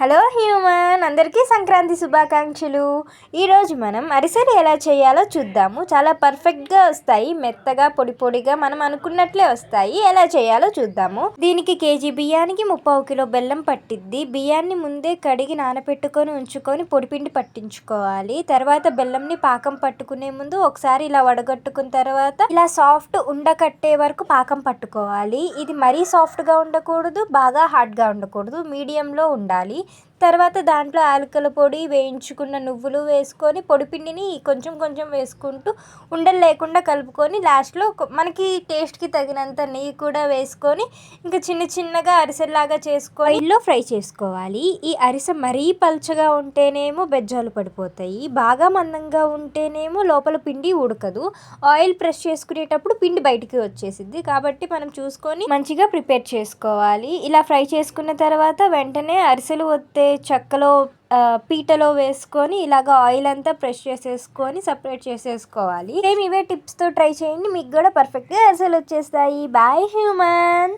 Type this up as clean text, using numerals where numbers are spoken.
Hello human, అందరికీ సంక్రాంతి శుభాకాంక్షలు. ఈరోజు మనం అరిసెలు ఎలా చేయాలో చూద్దాము. చాలా పర్ఫెక్ట్గా వస్తాయి, మెత్తగా పొడి పొడిగా మనం అనుకున్నట్లే వస్తాయి. ఎలా చేయాలో చూద్దాము. దీనికి కేజీ బియ్యానికి 30 కిలో బెల్లం పట్టిద్ది. బియ్యాన్ని ముందే కడిగి నానబెట్టుకొని ఉంచుకొని పొడిపిండి పట్టించుకోవాలి. తర్వాత బెల్లంని పాకం పట్టుకునే ముందు ఒకసారి ఇలా వడగట్టుకున్న తర్వాత ఇలా సాఫ్ట్ ఉండకట్టే వరకు పాకం పట్టుకోవాలి. ఇది మరీ సాఫ్ట్గా ఉండకూడదు, బాగా హార్డ్గా ఉండకూడదు, మీడియంలో ఉండాలి. తర్వాత దాంట్లో యాలకుల పొడి, వేయించుకున్న నువ్వులు వేసుకొని పొడిపిండిని కొంచెం కొంచెం వేసుకుంటూ ఉండలు లేకుండా కలుపుకొని లాస్ట్లో మనకి టేస్ట్కి తగినంత నెయ్యి కూడా వేసుకొని ఇంకా చిన్న చిన్నగా అరిసెల్లాగా చేసుకొని ఆయిల్లో ఫ్రై చేసుకోవాలి. ఈ అరిసె మరీ పల్చగా ఉంటేనేమో బెజ్జాలు పడిపోతాయి, బాగా మందంగా ఉంటేనేమో లోపల పిండి ఉడకదు. ఆయిల్ ప్రెస్ చేసుకునేటప్పుడు పిండి బయటికి వచ్చేసిద్ది. కాబట్టి మనం చూసుకొని మంచిగా ప్రిపేర్ చేసుకోవాలి. ఇలా ఫ్రై చేసుకున్న తర్వాత వెంటనే అరిసెలు వత్తే చెక్కలో పీటలో వేసుకొని ఇలాగ ఆయిల్ అంతా ప్రెస్ చేసేసుకొని సపరేట్ చేసేసుకోవాలి. సేమ్ ఇవే టిప్స్తో ట్రై చేయండి, మీకు కూడా పర్ఫెక్ట్గా అరిసెలు వచ్చేస్తాయి. బాయ్ హ్యూమన్.